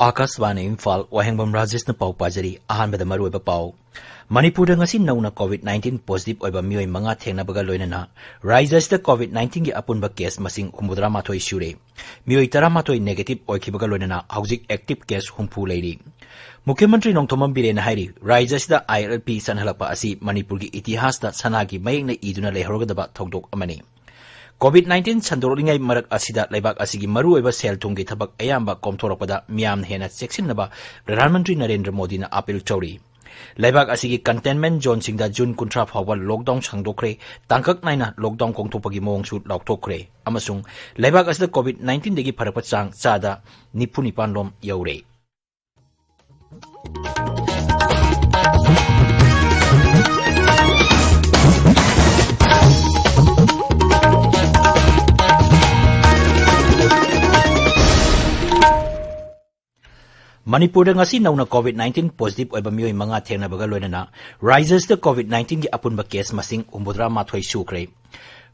Akaswani Imphal Wahengbam Rajesh na pau pajari ahanbada maruiba pau Manipur ngasi nauna COVID-19 positive oiba mioi manga thengnabaga loinana rises the COVID-19 gi apunba case masing humudra mathoi shure mioi tara mathoi negative oikibaga loinana hauzik active case humpu leiri Mukhyamantri Nongthomam Biren hairi rises the ILP sanhalapa asi Manipur gi itihas da sanagi mayekna iduna lehorogadaba thogdok amani COVID-19 Sandoringai Marak Asida Laibak Asigi Maru Eva Sel Tungi Tabak Ayamba Komtoropada Miam Hena Sexinaba Pradhan Mantri Narendra Modi na appeal chori Laibak Asigi Containment Zone Singda June Kuntra Hawa Lockdown Sangdokre Tangkak Naina Lockdown Kongtopagi Mong Shoot Lautokre Amasung Laibak Asida COVID-19 Degi Parapatsang Sada Nipunipanlom Yaure Manipur ngasi nauna COVID-19 positive oiba mioi manga thengnabaga loinana rises the COVID-19 gi apunba case masing umbudra mathoi sukre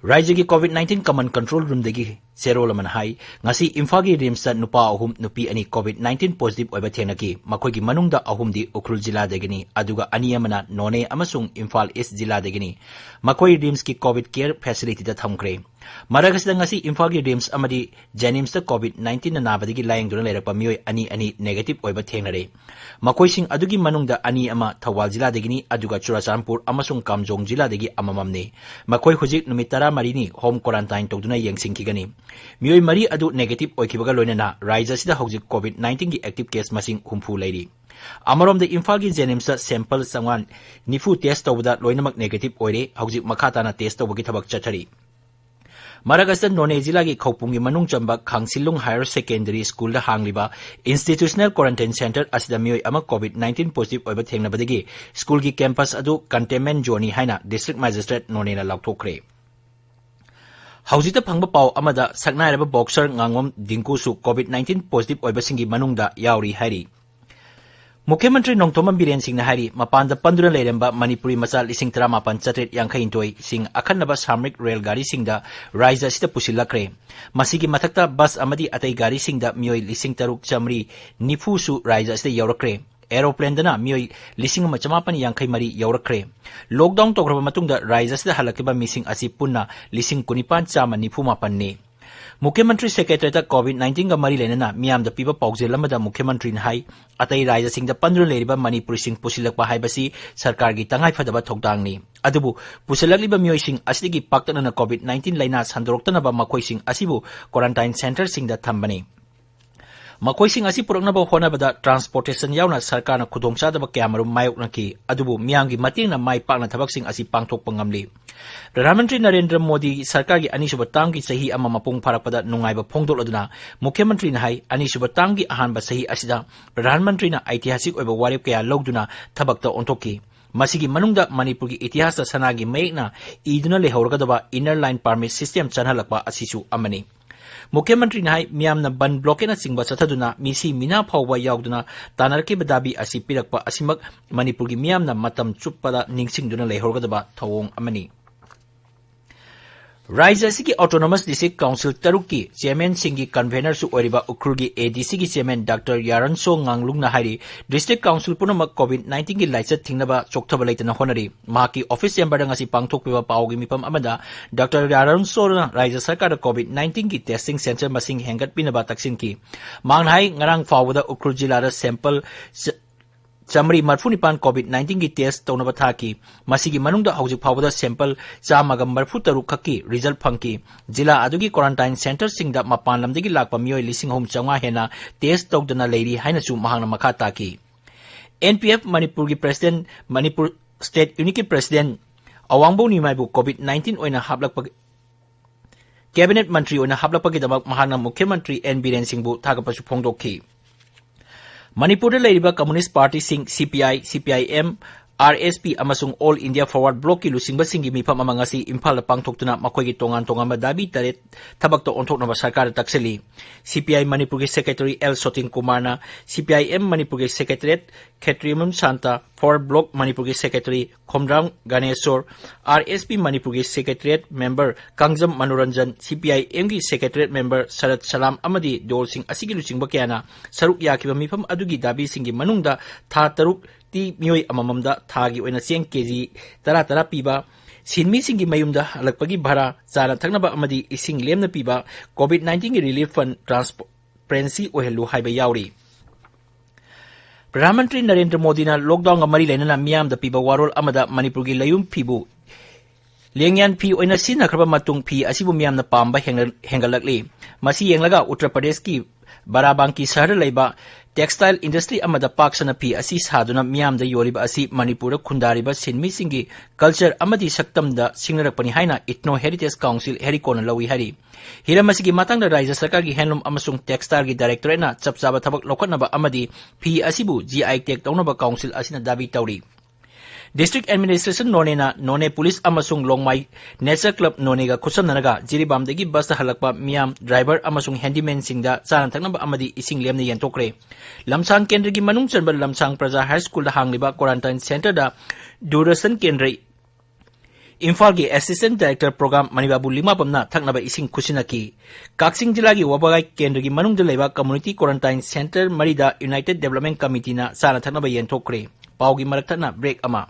Raja gi COVID-19 command control room degi serol man hai ngasi Imphal gi rimsa nupa ahum nupi ani COVID-19 positive oiba thengnaki makoi gi manungda ahum di Ukhrul jila degini aduga ani amana None amasung Imphal East jila degini makoi rims ki COVID care facility da thamkre Maragasda ngasi Imphal gi rims amadi Janims da COVID-19 na nabadagi layang duna lerakpa mioi ani negative oiba thengnare makoi sing adugi manungda ani ama Thawal jila degini aduga Churachandpur amasung Kamjong jila degi amamamne makoi hujik numitara marini home quarantine togduna yengsingkigani mioi mari adu negative oikibaga loinana rises da hojik COVID-19 gi active case masing humpu leiri amarom de Imphal gi Janims sample sangwan nifu test tawda loinamak negative oire hojik makata na test tawbagi thabak chathari Maragastan None jila gi khaupungi manung chamba Khangsilung Higher Secondary School da hangliba Institutional Quarantine Center asida mioi ama COVID-19 positive oiba thengnabadagi school gi campus adu containment zone haina district magistrate None na lauthokre Haujita phangba pau amada saknairaba boxer ngangom dingku su COVID-19 positive oiba singi manungda yauri hari Mukhyamantri Nongthomam Biren Singh na hari mapanda panduna leremba Manipuri macha lising 18 yankaintoi sing akhanaba samrik rail gari singda raija sita pusilakre masigi mathakta bus amadi atai gari singda mioi lising 3 nifu su raija sita yaurakre aeroplane dana mioi lising machamapan yankai mari yaurakre lockdown tograba matungda raija sita halakiba missing asi punna lising 19 nifu mapanne Mukhyamantri Secretary ta COVID-19 ga mari lenana miyam da piba paujel lamada Mukhyamantri na hai atai raija sing da pandru leriba Manipur sing pusilakpa haibasi sarkar gi tangai phadaba thokdang ni adubu pusilakliba mioi sing asigi paktana na COVID-19 laina sandoroktana ba makoi sing asibu quarantine center sing da thambani makoi sing asi puraknaba honabada transportation yauna sarkar na khudongchadaba kyamarum mayokna ki adubu miyam gi mating na mai pakna thabak sing asi pangthokpa ngamli Pradhan Mantri Narendra Modi sarkar gi anisuba tanggi sahi ama mapung pharakpada nungaiba phongdol aduna Mukhyamantri na hai anisuba tanggi ahanba sahi asida Pradhan Mantri na aitihasik oiba warep kaya logduna thabakta ontoki masigi manungda Manipur gi itihasa sanagi mayekna iduna lehorgadaba inner line permit system chanhalakpa asisu amani Mukhyamantri na hai miyamna ban blockena singba chathaduna misi mina phawba yauduna tanarke badabi asi pirakpa asimak Manipur gi miyamna matam chuppada ningsingduna lehorgadaba thawong amani Raija sigi Autonomous District Council Taruki Chairman Singi Convener su oriba Ukhrulgi ADC gi Chairman Dr. Yaranso Nganglung na hari District Council punamak COVID-19 gi laichat thingnaba chokthaba leitana honari mahaki office chamber ngasi pangthokpiba paugi mipam amada Dr. Yaranso na Raija Sarkar COVID-19 gi testing center masing hengat pinaba taksin ki mangnai ngarang fawda Ukhrul jila ra sample Chamri Marfunipan COVID-19 gi test taunaba thaki masigi manungda hojik phawda sample chamaga marfu taru khaki result phangki jila adugi quarantine center singda mapan lamdagi lakpa mioi lising hom changwa hena test tawdana leiri haina chu mahangna makha taki NPF Manipur gi president Manipur state unity president Awangbo Nimaibu COVID-19 oina hablakpa cabinet mantri oina hablakpa gi damak mahangna Mukhyamantri N Biren Singh bu thagapasu phongdokki Manipur Labour Communist Party Sing CPI, CPIM, RSP amasung All India Forward Bloc ki lusingba singi mifam ama ngasi Imphal pangthoktuna makhoi gi tongan dabi taret thabak to onthoknaba sarkar takseli CPI Manipur ki Secretary L Sotin Kumarna CPIM Manipur ki Secretariat Khetrimum Santa Forward Bloc Manipur ki Secretary Khomram Ganeshwar RSP Manipur ki Secretariat Member Kangjam Manoranjan CPIM ki Secretariat Member Sarat Salam amadi Dol Singh asigi lusingba kyana saruk yakiba mifam adugi dabi singi manungda tha taruk ti mioi amamamda thagi oina cheng kg tara piba sinmi singi mayumda halakpagi bhara chana thaknaba amadi ising lemna piba COVID-19 ki relief fund transparency ohelu haiba yauri Pradhan Mantri Narendra Modi na lockdown ga mari lainana miyam da piba warol amada Manipur gi layum pibu Lengyan pi oina sinakraba matung pi asibu miyam na pamba hengalakli masi yenglaga Uttar Pradesh ki Barabanki sahar laiba textile industry amada paksana pi asi saduna miyam da yoriba asi Manipur khundariba sinmi singi culture amadi saktam da singnarakpani haina Ethno Heritage Council herikona lawi hari hiramasi matang da Rajya Sarkar gi handloom amasung textile gi directorate na chapchaba thabak lokatnaba amadi pi asibu GI tag tawnaba council asina dabi tawri District Administration None Police amasung Longmai Nature Club Nonega Kusamnanaga Jiribam degi bus halakpa miyam driver amasung handyman singda chana thaknaba amadi ising lemna yentokre Lamsang Kendra gi manung chanba Lamsang Praja High School da hangliba quarantine center da Durasan Kendra Imphal gi Assistant Director Program Manibabu Lima pamna thaknaba ising kusinaki Kaksing jila gi Wabagai Kendra gi manung da leba Community Quarantine Center Marida United Development Committee na chana thaknaba yentokre Paugi marakthana break ama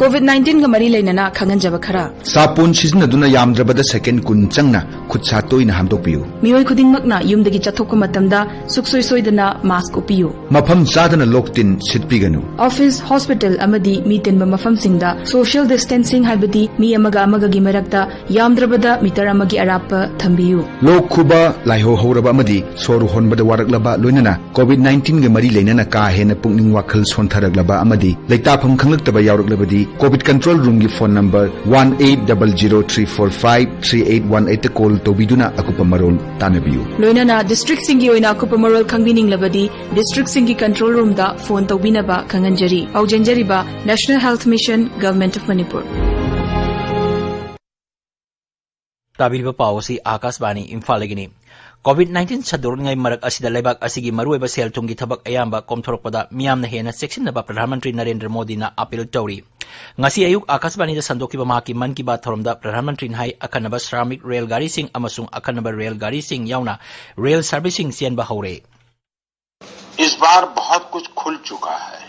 COVID-19 ga mari lainana khangan jaba khara sapun sizna duna yamdrabada second kun changna khutsa toina hamdokpiu mioi khuding makna yumdagi chathokko matamda suksoi soidana mask upiu mafam chadana loktin sitpiganu office hospital amadi meeting ba mafam singda social distancing habadi mi amaga gi marakta yamdrabada meter amagi arapa thambiu lok khuba laiho horaba amadi soru honbada waraklaba loinana COVID-19 ga mari lainana ka hena pungning wakhal sontharaklaba amadi leitafam khanglaktaba yauraklabadi COVID Control Room ki phone number 1800345381 call to biduna akupa marol tanabiu loinana district singi oina akupa marol khangbining labadi district singi control room da phone to binaba khanganjari aujanjari ba National Health Mission Government of Manipur Tabiriba Pausi Akasbani Imphal gini COVID-19 sadurun ngai marak asida lebak asigi marueba sel tungi thabak ayamba komthorokpada miyamna hena section na Pradhan Mantri Narendra Modi na appeal tawri ngasi ayuk Akasbani da sandokiba maki man ki baat thoromda Pradhan Mantri hai akanaba shramik rail gari sing amasung akanaba rail gari sing yauna rail servicing sienba hore इस बार बहुत कुछ खुल चुका है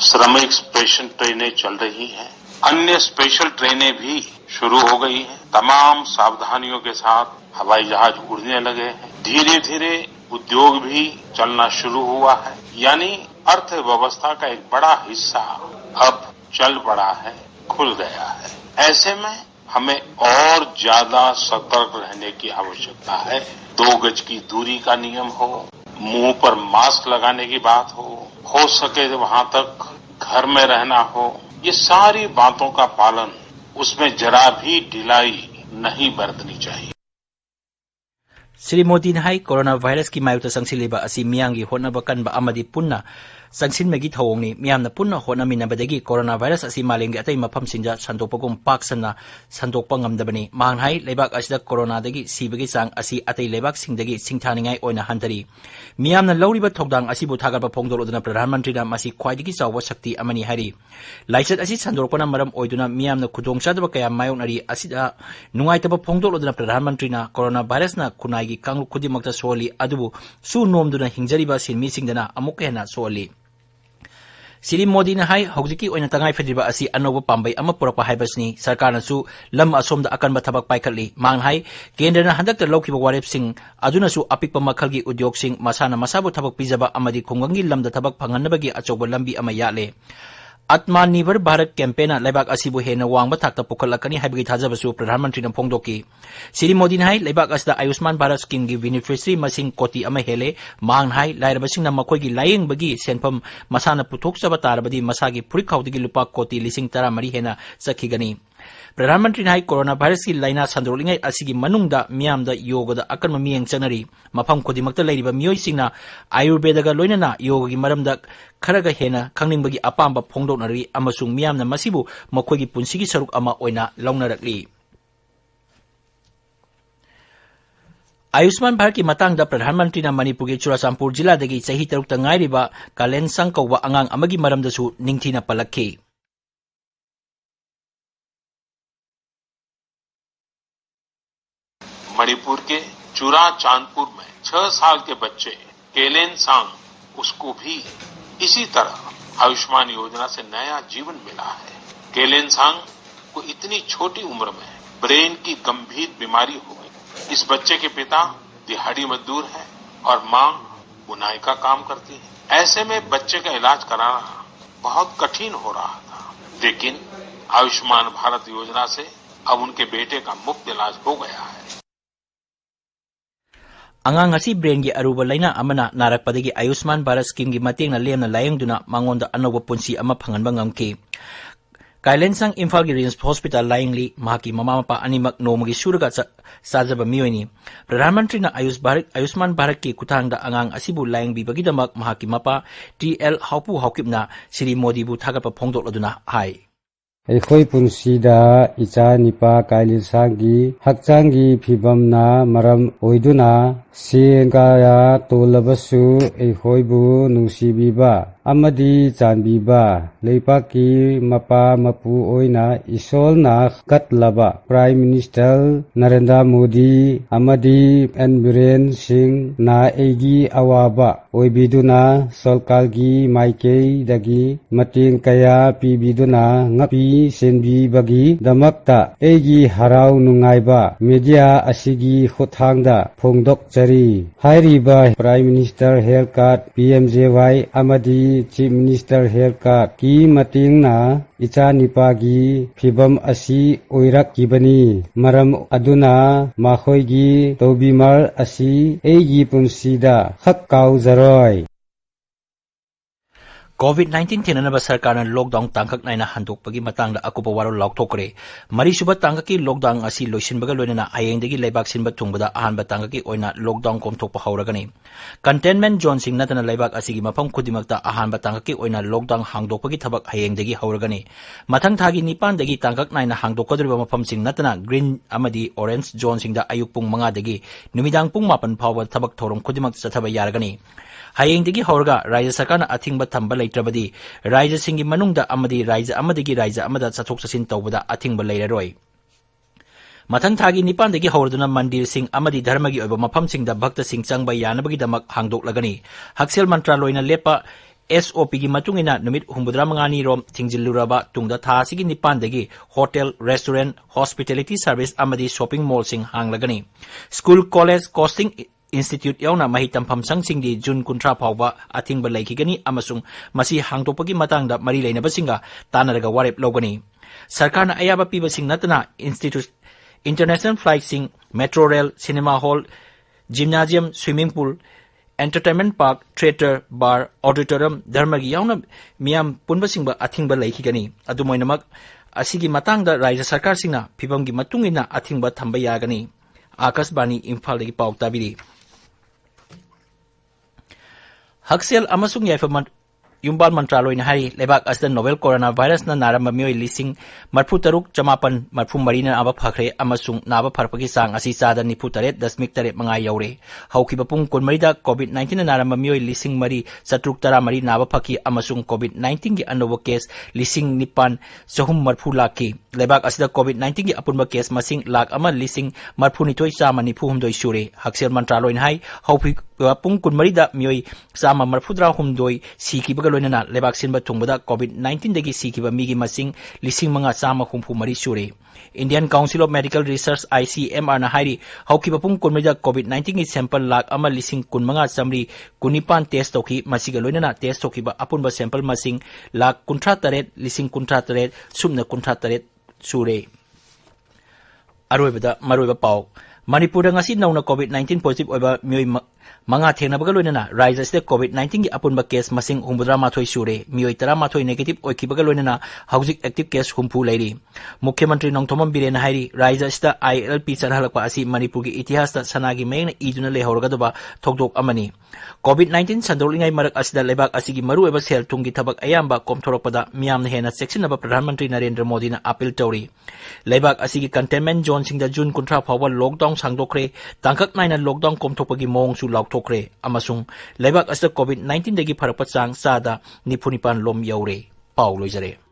श्रमिक special ट्रेनें चल रही हैं अन्य स्पेशल ट्रेनें भी शुरू हो गई हैं तमाम सावधानियों के साथ हवाई जहाज उड़ने लगे हैं धीरे धीरे उद्योग भी चलना शुरू हुआ है यानी अर्थव्यवस्था का एक बड़ा हिस्सा अब चल पड़ा है खुल गया है ऐसे में हमें और ज्यादा सतर्क रहने की आवश्यकता है 2 गज की दूरी का नियम हो मुंह पर मास्क लगाने की बात हो सके वहां तक घर में रहना हो ये सारी बातों का पालन उसमें जरा भी ढिलाई नहीं बरतनी चाहिए Sri Modi hai coronavirus ki mayuta sangsileba asi miyangi honaba kanba amadi punna sangsin megi thawongni miyamna punna honamina badagi coronavirus asi malengi atai mafam sinja santokpagum paksana santokpa ngamdabani manghai lebak asida corona dagi sibagi sang asi atai lebak singdagi singthaningai oina hantari miyamna lawriba thokdang asibu thagarba phongdoloduna Pradhan Mantri na masi khwaidagi chawwa shakti amani hari laichat asi sandorpana maram oiduna miyamna khudongchadaba kaya mayonari asida nungaitaba phongdoloduna Pradhan Mantri na coronavirus na kunai gi kanglu khudimakta soli adubu su nomduna hingjariba sinmi singdana amuk hena soli Sri Modi na hai hogdiki oina tangai fediba asi anoba pambai ama purakpa haibasni sarkar na su lam asomda akan ba thabak paikhatli manghai kendra na handak ta lokhiba warep sing aduna su apikpa makhalgi udyog sing masana masabu thabak pijaba amadi khungangi lamda thabak phanganabagi achoba lambi ama yale Atmanirbhar Bharat campaign lebak asibu hena wangba thakta pukhalakani haibagi thajabasu Pradhan Mantri na phongdoki Sri Modi hai lebak asda Ayushman Bharat scheme gi beneficiary masing koti ama hele manghai lairabasing na makoi gi laying bagi senpham masana puthok chaba tarabadi masagi purikhaudigi lupa koti lising tara mari hena sakhigani प्रधानमंत्री ने corona virus की लाइना संदोलिंगै असिगी मनुंगदा मियामदा योगदा अकन मियेंग चंगनरी मफम खुदिमक्ता लेरिबा मियोइसिंगना आयुर्वेदगा लोइनना योगगी मरमदा खरगा हेना खंगनिंगबगी अपांबा फोंदोकनरी अमसुंग मियामना मसिबु मखोइगी पुंसिगी सरुक अमा ओइना लौनरकली आयुष्मान भारत की मतंग प्रधानमंत्री ने मणिपुर के चुराचांपुर जिला चही तरुक गायरीबा कालेन संग कौबा अंगांग अमगी मरमदसु निंगथीना पलक्खी मणिपुर के चुराचांदपुर में 6 साल के बच्चे केलेन सांग उसको भी इसी तरह आयुष्मान योजना से नया जीवन मिला है। केलेन सांग को इतनी छोटी उम्र में ब्रेन की गंभीर बीमारी हो गई। इस बच्चे के पिता दिहाड़ी मजदूर है और मां बुनाई का काम करती है। ऐसे में बच्चे का इलाज कराना बहुत कठिन हो रहा था, लेकिन आयुष्मान भारत योजना से अब उनके बेटे का मुफ्त इलाज हो गया है। अंगांग असी ब्रेन की अरुब लाइना अमना नारकपदगी आयुष्मान भारत स्कीम की मतेंगना लेमना लायंगदुना मांगोंदा अनोब पुंसी अमा फंगनबा ngamki काइलेन संग इम्फाल की RIMS hospital लाइंगली माकी mama Mopa अनिमक नोमगी Surga साजब मियोइनी प्रधानमंत्री ना आयुष्मान भारत की कुथांगदा अंगांग असिबु लाइंग बिबगीदमक माकी मपा टीएल हाउपु हाउकिपना श्री मोदी बु थागप फोंगदोकलदुना हाई अखोई पुंसीदा इचा निपा काइलिसांगी हक्चांगी फिबमना मरम ओइदुना सेंगाया तोलबसु अखोइबु नुसीबीबा अमदी चांबीबा लेपाकी मपा मपु ओइना इसोलना कतलबा प्राइम मिनिस्टर नरेंद्र मोदी अमदी एनबिरेन सिंह ना एगी अवाबा ओइबिदुना सरकारगी माइकेदगी मतेंग कया पीबिदुना ngapी सेनबीबगी दमक्ता एगी हराव नुंगाइबा मीडिया असिगी खुथांगदा फोंदोकचरी हाइरिबा prime minister health card PMJAY अमदी चीफ मिनिस्टर हेल्थ कार्ड की मतेंगना इचा निपागी फिबम असी ओइरककिबनी मरम अदुना माखोइगी तोबिमर असी एगी पुंसीदा खक्काउ जरोय कोविड-19 थेननब सरकार लॉकडाउन तांकक नाइना हंदोकपगी मतंग अकुप वारो लाउथोकरे मरीसुब तांकक की लॉकडाउन असी लोइसिनबग लोइनना हयेंदगी लेबाक सिनब थुंगबदा अहानब तांकक की ओइना लॉकडाउन कोमथोप हौरगनी कंटेनमेंट जोन सिंग नतना लेबाक असिगी मफम खुदिमक्ता अहानब तांकक की ओइना लॉकडाउन हांगदोकपगी थबक हयेंदगी हौरगनी मथंग थागी निपानदगी तांकक नाइना हांगदोकदरिबा मफम सिंग नतना ग्रीन अमदी ऑरेंज जोन सिंगदा अयुक पुंग 5 दगी नुमिदांग पुंग 9 फाव थबक थोरम खुदिमक चथब यारगनी हयेंदगी हौरगा राज्य सरकार अथिंग थंब लेत्रबदी राज्य सिंगी मनुंगदा अमदी राज्य अमदगी राज्य अमदा चथोक चसिन तौबदा अथिंग लेररोय मथंग थागी निपानदगी हौरदुना मंदिर सिंग अमदी धर्मगी ओइबा मफम सिंगदा भक्त सिंग चंगबा यानबगी दमक हांगदोकलगनी हक्सेल मंत्रालयना लेपा SOP की मतुंगिना नुमित 85 रोम थिंगजिलुरबा तुंगदा थासिगी निपानदगी होटल रेस्टोरेंट हॉस्पिटैलिटी सर्विस अमदी शॉपिंग मॉल सिंग हांगलगनी स्कूल कॉलेज कोस्टिंग इंस्टीट्यूट यावना मही तंफम संगसिंगदी जून 19 फावबा अथिंग लेखिगनी अमसुंग मसी हांगदोकपगी मतंगदा मरी लेनबसिंगा तानरगा वारेप लौगनी सरकारना अयाबा पीबसिंग नतना इंस्टीट्यूट इंटरनेशनल फ्लाइट सिंग metro rail cinema hall gymnasium swimming pool entertainment park theatre bar auditorium धर्मगी यावना मियाम पुनबसिंगबा अथिंग लेखिगनी अदुमोइनमक असिगी मतंगदा राज्य सरकार सिंगना फिबमगी मतुंगिना अथिंग थंब यागनी आकाशवाणी इम्फाल पाउ ताबिरी हक्सेल अमसुंग याइफम युम्बाल मंत्रालय हारी लेबाक असद नोवेल कोरोना वायरस नारम मियोई लिसिंग 43,934 नाबा फखरे अमसुंग नाबा फरपगी सांग असि चादा 93.8 यौरे हौखिबा पुंग 20 दा कोविड-19 नारम मियोई लिसिंग मरी 713 नाबा फकी अमसुंग कोविड-19 की अनोव केस लिसिंग 9,930 लाखी लेबाक असद कोविड-19 की अपुनबा केस मसिंग लाख अमा लिसिंग 92,994 सुरे हक्सेल मंत्रालय हाई हौफि पुंग 20 दा मियोई 134 सिकिबगा लोइनना लेबाक सिनबा थुंगबदा कोविड-19 दगी सिकिबा मिगी मसिंग 5,534 सुरे Indian council of medical research ICMR ना हाइरी हौखिबा पुंग 20 दा कोविड-19 की सैंपल लाख अमा 15,919 टेस्ट तोखी मसिगा लोइनना टेस्ट तोखिबा अपुनबा सैंपल मसिंग लाख 58,000 सुमना 58 सुरे अरोइबदा मरोइबा पाउ मणिपुर ngasi नौना कोविड-19 पॉजिटिव ओइबा मियोई Mga thengnabaga loinana Raija asida COVID-19 gi apunba case masing 63 sure mioi 13 negative oikibaga loinana haujik active case humpu leiri Mukhyamantri Nongthomam Biren hairi Raija asida ILP chanhalakpa asi Manipur gi itihas ta sanagi mayna iduna lehorga doba thokdok amani COVID-19 sandolingai marak asida lebak asigi maru eba sel thungi thabak ayamba komthorakpada miyamna hena sectionaba Pradhan Mantri Narendra Modi na appeal tawri lebak asigi containment zone singda June 30 phawa lockdown sangdokre tangkak naina lockdown komthokpagi mong su laukthokre amasung lebak asida COVID-19 dagi pharakpa chang sada 95 lom yaure pau loijare